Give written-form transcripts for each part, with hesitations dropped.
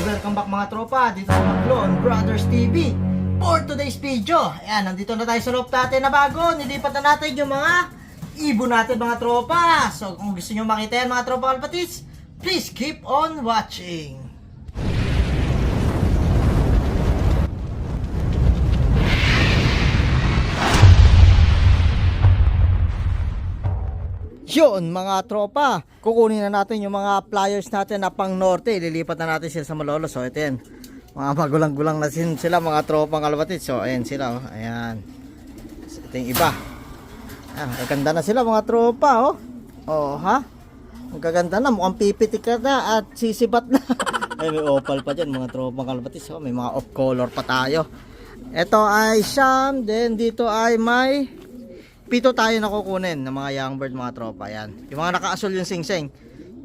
welcome back mga tropa dito sa Maglon Brothers TV. For today's video, ayan, nandito na tayo sa loob natin na bago. Nilipat na natin yung mga ibon natin mga tropa. So kung gusto nyo makita yan mga tropa kalapatids, please keep on watching. Yun mga tropa, kukunin na natin yung mga flyers natin na pang norte. Lilipat na natin sila sa Malolos. So ito yan, mga magulang-gulang na sila mga tropang kalapatid. So ayan sila, oh. Ayan. So, ito yung iba. Ayan, magaganda na sila mga tropa, oh. Oh ha, magaganda na, mukhang pipitik na at sisibat na. Ay, may opal pa dyan mga tropang kalapatid. So may mga off color pa tayo. Ito ay Siam, then dito ay may pito tayo na kukunin ng mga young bird mga tropa. Yan, yung mga naka-asol yung singsing.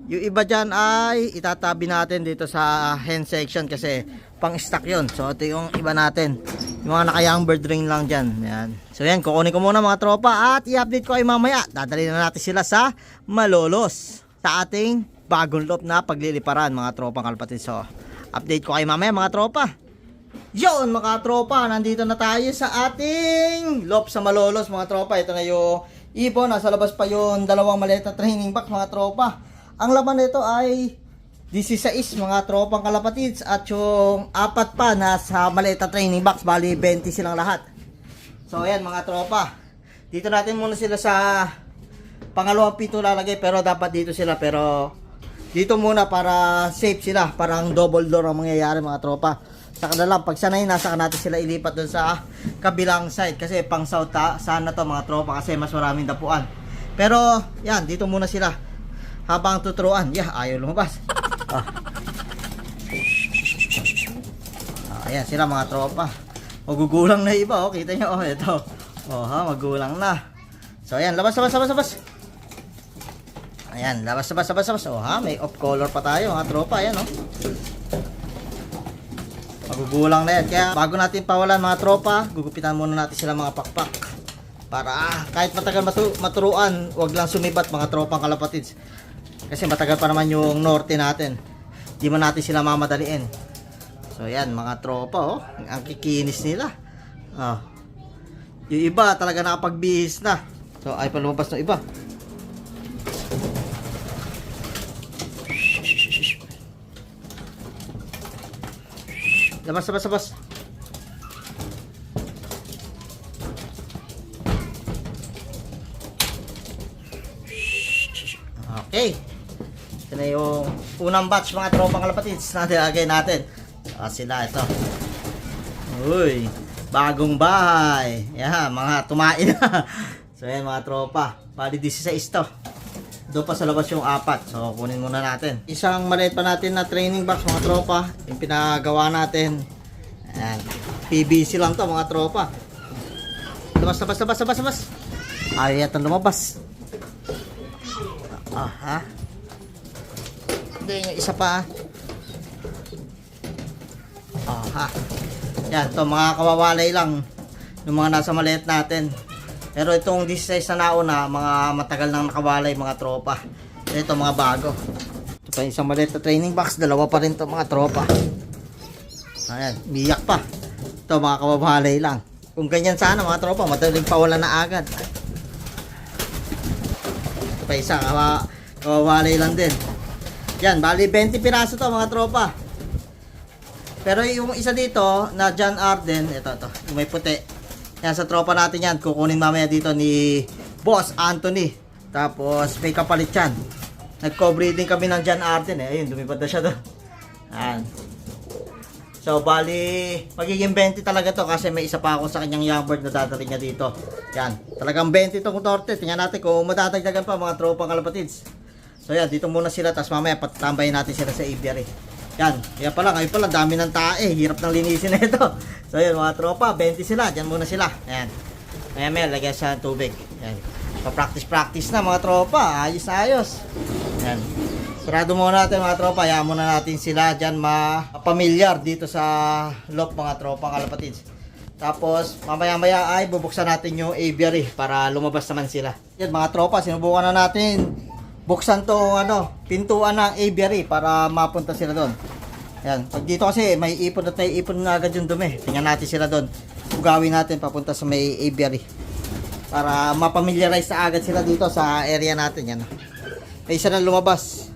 Yung iba dyan ay itatabi natin dito sa hen section kasi pang stock yun. So ito yung iba natin, yung mga naka-young bird ring lang dyan. Yan. So yan, kukunin ko muna mga tropa at i-update ko ay mamaya. Dadali na natin sila sa Malolos sa ating bagong loop na pagliliparan mga tropang kalapatid. So update ko ay mamaya mga tropa. Yun mga tropa, nandito na tayo sa ating loop sa Malolos mga tropa. Ito na yung ibon, nasa labas pa yung dalawang maleta training box mga tropa. Ang laman nito ay 16 mga tropang kalapatids at yung apat pa nasa maleta training box, bali 20 silang lahat. So ayan mga tropa, dito natin muna sila sa pangalawang pito lalagay, pero dapat dito sila, pero dito muna para safe sila, parang double door ang mangyayari mga tropa. Saka na lang, pag sanay na, saka natin sila ilipat dun sa kabilang side. Kasi pang south sana to mga tropa, kasi mas maraming dapuan. Pero, yan, dito muna sila habang tuturuan. Yeah, ayaw lumabas. Ayan sila mga tropa. Magugulang na iba, oh. Kita nyo, oh, ito. Oh, ha, magulang na. So, ayan, labas. Ayan, labas. Oh, ha, may off color pa tayo mga tropa. Ayan, oh. Magugulang na yan. Kaya bago natin pawalan mga tropa, gugupitan muna natin sila mga pakpak. Para kahit matagal maturuan, wag lang sumibat mga tropang kalapatids. Kasi matagal pa naman yung norte natin. Di man natin sila mamadaliin. So yan mga tropa, oh. Ang kikinis nila. Oh. Yung iba talaga nakapagbihis na. So ay pa lumabas ng iba. Labas. Okay. Ito na yung unang batch mga tropang kalapatids na nilagay natin. Sila ito. Uy, bagong bahay. Yan, mga tumain na. So yan mga tropa, bali 16 to. Doon pa sa labas yung apat. So kunin muna natin. Isang maliit pa natin na training box mga tropa, yung pinagawa natin. Ayan, PVC lang to mga tropa. Labas. Ay, ito lumabas. Ha? Hindi, yung isa pa. Ha? Yan, to mga kawawalay lang yung mga nasa maliit natin. Pero itong 16 na nauna, mga matagal nang nakawalay mga tropa. Ito mga bago. Ito pa isang maliit na training box, dalawa pa rin to mga tropa. Ayan, biyak pa. Ito mga kawawalay lang. Kung ganyan sana mga tropa, madaling pawalan na agad. Ito pa isa, kawawalay lang din. Yan, bali 20 piraso to mga tropa. Pero yung isa dito na John Arden, ito, yung may puti. Yan sa tropa natin yan, kukunin mamaya dito ni Boss Anthony. Tapos may kapalit yan. Nagko-breeding kami ng John Arden Ayun, lumipad na siya doon. Yan. So bali, magiging 20 talaga to kasi may isa pa ako sa kanyang young bird na dadali niya dito. Yan, talagang 20 itong torte. Tingnan natin kung madadagdagan pa mga tropang kalapatids. So yan, dito muna sila, tapos mamaya patatambayin natin sila sa aviary. Yan, kaya pala, ngayon pala, dami ng tae. Hirap nang linisin na ito. So yan mga tropa, 20 sila, dyan muna sila. Yan, may lagyan sa tubig. Yan, pa-practice na mga tropa. Ayos. Yan, sarado muna natin mga tropa. Hayaan muna natin sila dyan mapamilyar dito sa loop mga tropang kalapatids. Tapos mamaya ay bubuksan natin yung aviary para lumabas naman sila. Yan mga tropa, sinubukan na natin buksan tong pintuan ng aviary para mapunta sila doon. Ayan, pag dito kasi may ipon at may ipon na agad yung dumi. Tingnan natin sila doon. Ugawin natin papunta sa may aviary. Para mapamiliarize na agad sila dito sa area natin. Yan. May isa na lumabas.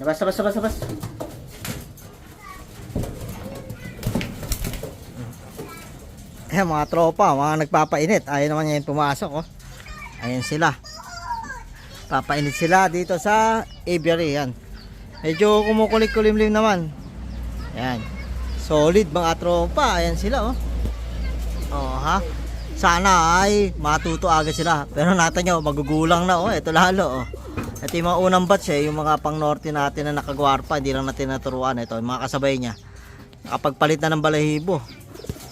Labas. Ayan mga tropa, mga nagpapainit. Ayaw naman niya yung pumasok. Oh. Ayan sila. Papainit sila dito sa aviary. Yan. Medyo kumukulik-kulimlim naman. Ayan. Solid mga tropa. Ayan sila. Oh ha. Sana ay matuto agad sila. Pero natin nyo, magugulang na. Ito lalo. Ito yung mga unang batch yung mga pang norte natin na nakagwarpa, hindi lang natin naturuan. Ito, yung mga kasabay niya. Nakapagpalit na ng balahibo.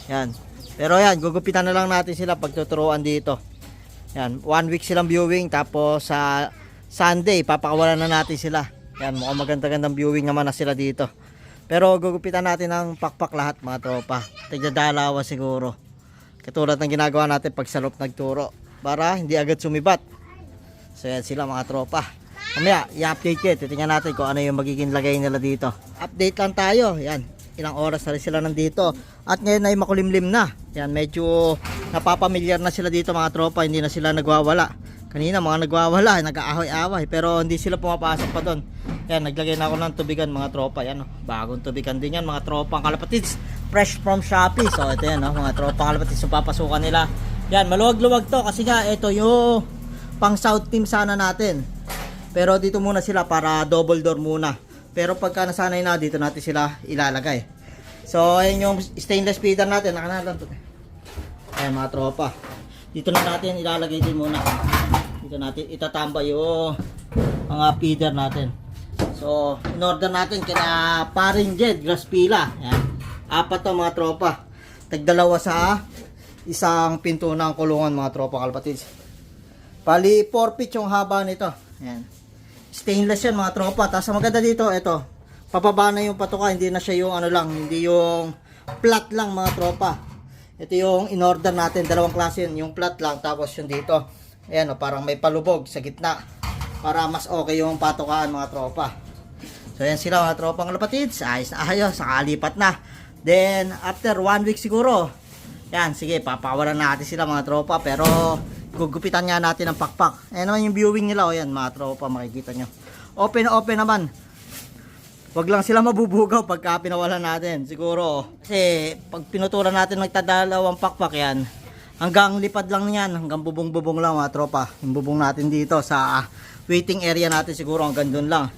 Yan. Pero yan, gugupitan na lang natin sila pagtuturuan dito. Yan, 1 week silang viewing, tapos sa Sunday, papakawalan na natin sila. Yan, mukhang maganda-gandang viewing naman na sila dito. Pero gugupitan natin ng pakpak lahat mga tropa. Tigdadalawa siguro. Katulad ng ginagawa natin pag sa loop nagturo. Para hindi agad sumibat. So yan sila mga tropa. Mamaya, i-update ko. Titingnan natin kung ano yung magiging lagay nila dito. Update lang tayo. Yan. Ilang oras na rin sila nandito. At ngayon ay makulimlim na. Yan, medyo napapamilyar na sila dito mga tropa. Hindi na sila nagwawala. Kanina mga nagwawala, nag-aahoy-aaway. Pero hindi sila pumapasok pa doon. Yan, naglagay na ako ng tubigan mga tropa. Yan, bagong tubigan din yan mga tropang kalapatids. Fresh from Shopee. So ito yan, mga tropang kalapatids yung papasukan nila. Yan, maluwag-luwag to. Kasi nga, ito yung pang south team sana natin. Pero dito muna sila para double door muna. Pero pagka nasanay na, dito natin sila ilalagay. So ayun yung stainless feeder natin. Nakanalan to. Ayan mga tropa. Dito na natin ilalagay din muna. Dito natin itatamba yung mga feeder natin. So in order natin kina paring Jed grass pila. Ayan. 4 to mga tropa. Tagdalawa sa isang pinto ng kulungan mga tropa kalapatids. Pali 4 feet yung haba nito. Ayan. Stainless yan mga tropa. Tapos maganda dito, ito. Papaba na yung patuka. Hindi na siya yung ano lang. Hindi yung flat lang mga tropa. Ito yung in-order natin. Dalawang klase yun. Yung flat lang. Tapos yung dito. Ayan parang may palubog sa gitna. Para mas okay yung patukaan mga tropa. So yan sila mga tropang kalapatids. Ayos na ayos. Nakalipat na. Then after 1 week siguro. Yan. Sige. Papawalan natin sila mga tropa. Pero gugupitan nga natin ang pakpak. Ayan naman yung viewing nila. O yan mga tropa, makikita nyo. Open na open naman. Wag lang sila mabubugaw pagka pinawalan natin. Siguro. Kasi pag pinutulan natin magtadalawang pakpak yan. Hanggang lipad lang yan. Hanggang bubong-bubong lang mga tropa. Yung bubong natin dito sa waiting area natin siguro hanggang dun lang.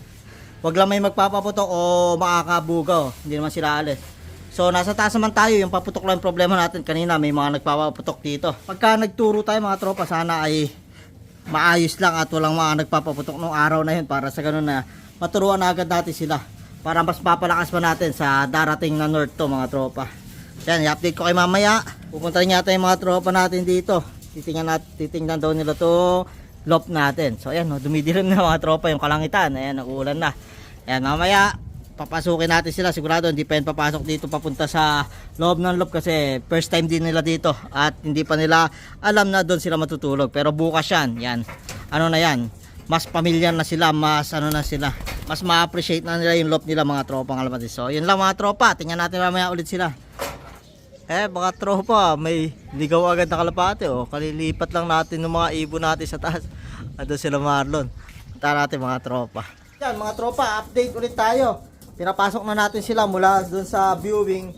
Wag lang may magpapaputok o makakabugaw. Hindi naman sila alis. So nasa taas naman tayo, yung paputok lang yung problema natin. Kanina may mga nagpapaputok dito. Pagka nagturo tayo mga tropa, sana ay maayos lang at walang mga nagpapaputok nung araw na yun. Para sa ganun na maturuan na agad natin sila. Para mas papalakas pa natin sa darating na north to mga tropa. Yan, i-update ko kay mamaya. Pupunta rin yata yung mga tropa natin dito. Titingnan daw nila to loft natin. So ayan, dumidilim na mga tropa yung kalangitan. Ayan, nag-uulan na. Ayan, mamaya papasukin natin sila, sigurado hindi pa yan papasok dito papunta sa loob ng loop kasi first time din nila dito at hindi pa nila alam na doon sila matutulog. Pero bukas yan, ano na yan, mas pamilyar na sila, mas ano na sila, mas ma-appreciate na nila yung loop nila mga tropang kalapatids. So yun lang mga tropa, tingnan natin mamaya ulit sila. Mga tropa, may ligaw agad na kalapate. Kalilipat lang natin ng mga ibon natin sa taas. Ando sila Marlon. Punta natin mga tropa. Yan mga tropa, update ulit tayo. Pinapasok na natin sila mula dun sa viewing.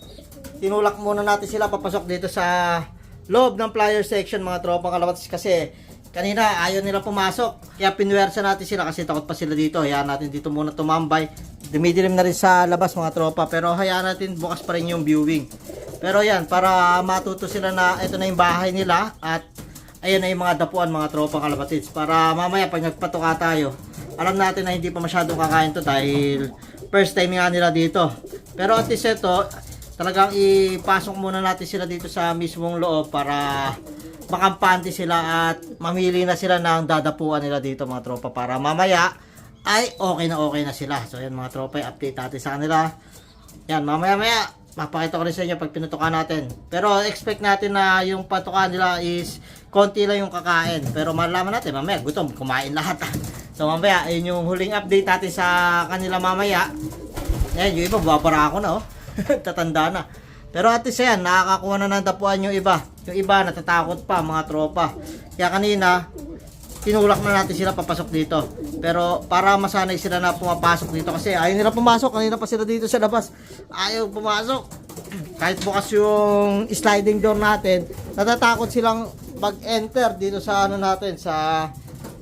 Tinulak muna natin sila papasok dito sa loob ng flyer section mga tropang kalapatids. Kasi kanina ayaw nila pumasok. Kaya pinwersa natin sila kasi takot pa sila dito. Hayaan natin dito muna tumambay. Dumidilim na rin sa labas mga tropa. Pero hayaan natin bukas pa rin yung viewing. Pero yan, para matuto sila na ito na yung bahay nila. At ayun na yung mga dapuan mga tropang kalapatids. Para mamaya pag nagpatuka tayo, alam natin na hindi pa masyadong kakain to dahil first time nga nila dito. Pero at least ito, talagang ipasok muna natin sila dito sa mismong loob para makampante sila at mamili na sila ng dadapuan nila dito mga tropa. Para mamaya ay okay na sila. So yan mga tropa, update natin sa kanila. Yan, mamaya mapakita ko rin sa inyo pag pinutukan natin. Pero expect natin na yung patukan nila is konti lang yung kakain. Pero malaman natin, mamaya gutom, kumain lahat. So mamaya, ayun yung huling update natin sa kanila mamaya. Ayan, yung iba, babara ako na, oh. Tatanda na. Pero at least yan, nakakakuha na ng dapuan yung iba. Yung iba, natatakot pa, mga tropa. Kaya kanina, tinulak na natin sila papasok dito. Pero para masanay sila na pumapasok dito kasi ayaw nila pumasok. Kanina pa sila dito sa labas. Ayaw pumasok. Kahit bukas yung sliding door natin, natatakot silang mag-enter dito sa ano natin, sa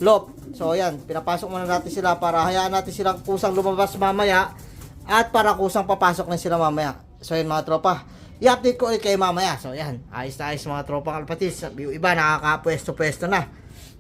loob. So ayan, pinapasok muna natin sila para hayaan natin silang kusang lumabas mamaya at para kusang papasok na sila mamaya. So yun mga tropa, i-update ko ulit kayo mamaya. So yan, ayos na ayos mga tropang kalpatis. Yung iba nakakapwesto-pwesto na.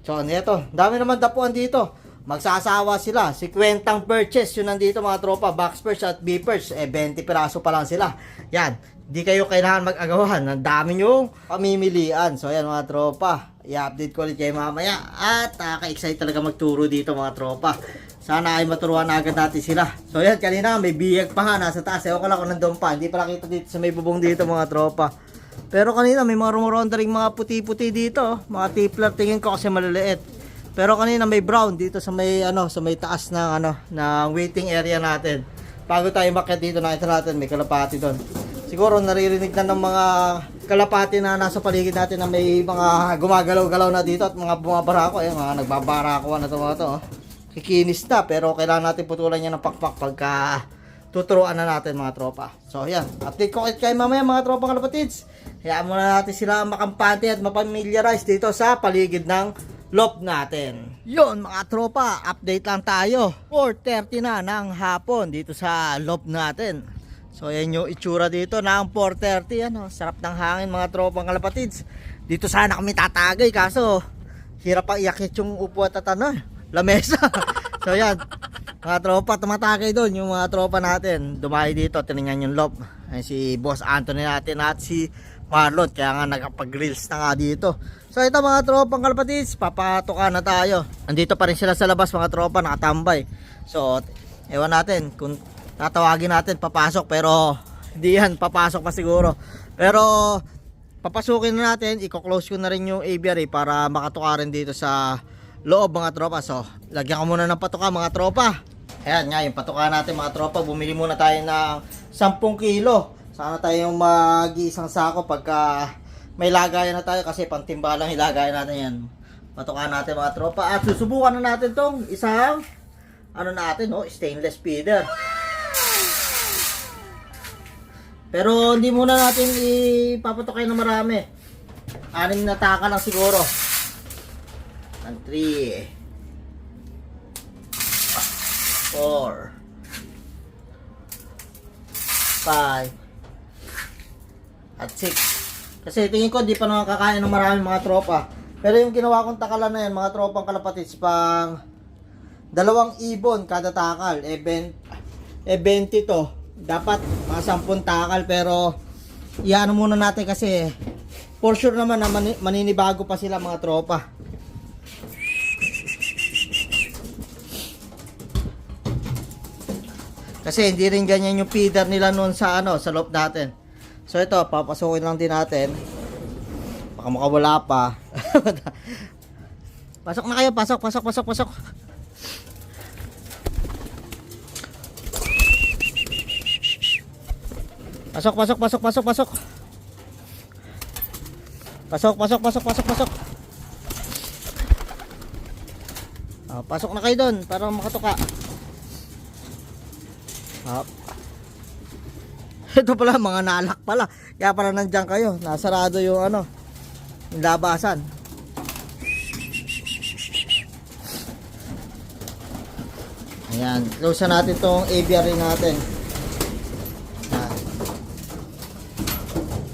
So nito, dami naman dapuan dito. Magsasawa sila. 50 purchase yun nandito mga tropa. Box purse at B-purse. 20 piraso pa lang sila. Yan, di kayo kailangan mag-agawan. Ang dami yung pamimilian. So yan mga tropa, i-update ko ulit kayo mamaya. At ka-excite talaga magturo dito mga tropa. Sana ay maturuan na agad natin sila. So yan, kanina may biyag pa nga nasa taas. Ewan ko lang kung nandun pa. Hindi pa nakita dito sa may bubong dito mga tropa. Pero kanina may mga rumuronda ring mga puti-puti dito. Mga tipler, tingin ko kasi maliliit. Pero kanina may brown dito sa may sa may taas ng ng waiting area natin. Bago tayo makyat dito, nakita natin may kalapati doon. Siguro naririnig na ng mga kalapati na nasa paligid natin na may mga gumagalaw-galaw na dito at mga bumabarako. Ayan, mga nagbabarako na ito mga to. Kikinis na, pero kailangan natin putulan niya ng pakpak pagka tuturuan na natin mga tropa. So yan, update ko kayo mamaya mga tropa kalapatids. Hayaan muna natin sila makampante at mapamilyarize dito sa paligid ng loob natin. Yun mga tropa, update lang tayo. 4:30 na ng hapon dito sa loob natin. So yan yung itsura dito ng 4:30. Sarap ng hangin mga tropang kalapatids. Dito sana kami tatagay kaso hirap ang iakit yung upuan at lamesa. So yan, mga tropa tumatagay doon. Yung mga tropa natin dumayo dito, tinignan yung loob. Ay, si Boss Anthony natin at si Marlon, kaya nga nagpag-grills na nga dito. So ito mga tropang kalapatids, papatoka na tayo. Andito pa rin sila sa labas mga tropa, nakatambay. So ewan natin kung tatawagin natin papasok, pero hindi yan, papasok pa siguro. Pero papasukin na natin, i-close ko na rin yung aviary para makatuka rin dito sa loob mga tropa. So lagyan ko muna ng patuka mga tropa. Ayan nga yung patuka natin mga tropa. Bumili muna tayo ng 10 kilo. Sana tayong mag-iisang sako pagka may lagayan na tayo kasi pantimbalang ilagayan natin yan. Patukan natin mga tropa at susubukan na natin tong isang stainless feeder. Pero hindi muna natin ipapatukin na marami. 6 na taka lang siguro. 1, 3 4 5 at 6. Kasi tingin ko di pa naman kakain ng maraming mga tropa. Pero yung ginawa kong takalan na yan mga tropang kalapatids, pang 2 ibon kada takal. 20 to. Dapat mga 10 takal, pero iano muna natin kasi for sure naman na maninibago pa sila mga tropa. Kasi hindi rin ganyan yung feeder nila noon sa sa loob natin. So ito, papasukin lang din natin. Baka makawala pa. Pasok na kayo, pasok. Pasok. Pasok. Pasok na kayo doon para makatuka. Ito pala, mga nalak pala. Kaya pala nandiyan kayo. Nasarado yung yung labasan. Ayan. Close natin itong aviary natin. Ayan.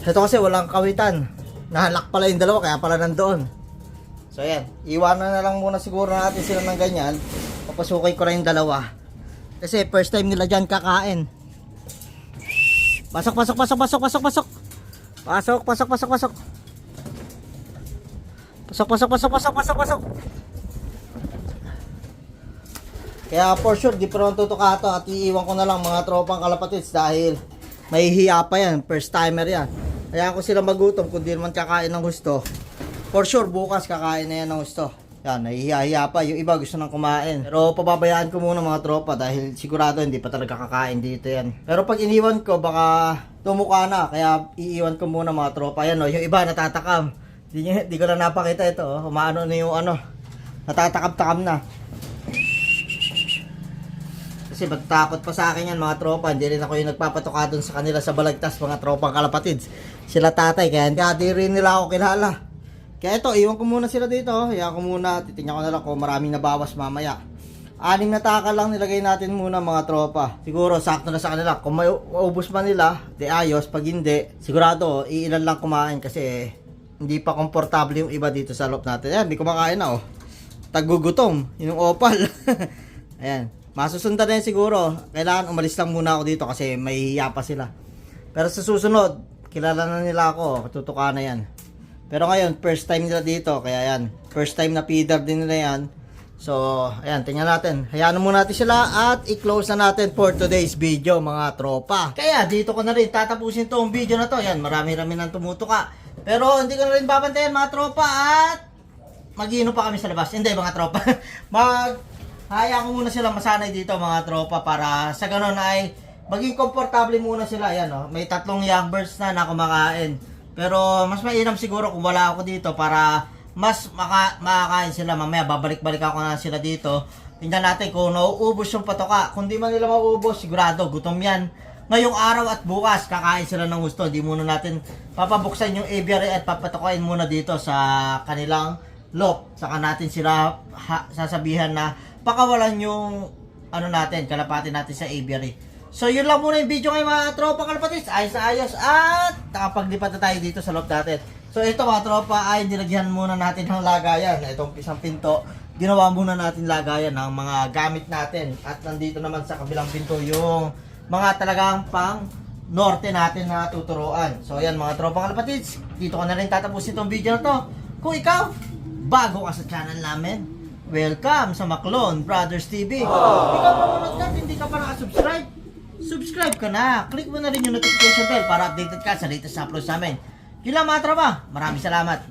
Ito kasi walang kawitan. Nalak pala yung dalawa, kaya pala nandoon. So ayan. Iwanan na lang muna siguro natin sila ng ganyan. Papasukin ko na yung dalawa. Kasi first time nila dyan kakain. Pasok. Kaya for sure, di pa rin tutuka ito at iiwan ko na lang mga tropang kalapatids dahil may hiya pa yan, first timer yan. Kaya ako sila magutom kung di naman kakain ng gusto. For sure, bukas kakain na yan ng gusto. Yan, nahihiya pa. Yung iba gusto nang kumain. Pero pababayaan ko muna mga tropa dahil sigurado hindi pa talaga kakain dito yan. Pero pag iniwan ko, baka tumuka na. Kaya iiwan ko muna mga tropa. Yan o, yung iba natatakam. Di ko na napakita ito. Oh. Umaano na yung ano. Natatakam-takam na. Kasi magtakot pa sa akin yan mga tropa. Hindi rin ako yung nagpapatuka dun sa kanila sa Balagtas, mga tropang kalapatids. Sila tatay, kaya di rin nila ako kilala. Kaya ito, iwan ko muna sila dito. Iwan ko muna, titingnan ko na lang kung maraming nabawas mamaya. 6 na taka lang nilagay natin muna mga tropa. Siguro sakto na sa kanila. Kung may ubos man nila, di ayos. Pag hindi, sigurado iilan lang kumain kasi hindi pa komportable yung iba dito sa loob natin. Ayan, hindi kumakain na oh. Tagugutom, yung opal. Ayan, masusundan na yan siguro. Kailangan umalis lang muna ako dito kasi may hiya pa sila. Pero sa susunod, kilala na nila ako. Tutuka na yan. Pero ngayon, first time nila dito, kaya yan, first time na feeder din nila yan. So, ayan, tingnan natin. Hayaan muna natin sila at i-close na natin for today's video, mga tropa. Kaya, dito ko na rin tatapusin tong video na to. Yan, marami-rami nang tumutuka. Pero, hindi ko na rin babantayan, mga tropa, at mag-iinom pa kami sa labas. Hindi, mga tropa. Hayaan ko muna silang masanay dito, mga tropa, para sa ganun ay maging komportable muna sila. Ayan, oh, may 3 young birds na kumakain. Pero mas mainam siguro kung wala ako dito para mas makakain sila. Mamaya babalik-balik ako na sila dito. Tingnan natin kung nauubos yung patoka. Kung di man nila mauubos, sigurado gutom yan. Ngayong araw at bukas kakain sila ng gusto. Di muna natin papabuksan yung aviary at papatokain muna dito sa kanilang loft. Saka natin sila sasabihan na pakawalan yung ano natin, kalapati natin sa aviary. So yun lang muna yung video ngayon mga tropa kalapatids. Ayos na ayos at nakapaglipat na tayo dito sa loob natin. So ito mga tropa ay nilagyan muna natin ng lagayan. Itong isang pinto, ginawa muna natin lagayan ng mga gamit natin. At nandito naman sa kabilang pinto yung mga talagang pang norte natin na tuturuan. So yan mga tropa kalapatids, dito ko na rin tatapusin itong video na to. Kung ikaw, bago ka sa channel namin, welcome sa Maclon Brothers TV. Kung ikaw pa muna hindi ka pa nakasubscribe, subscribe ka na. Click mo na rin yung notification bell para updated ka sa latest uploads namin. Yun lang mga tropa. Maraming salamat.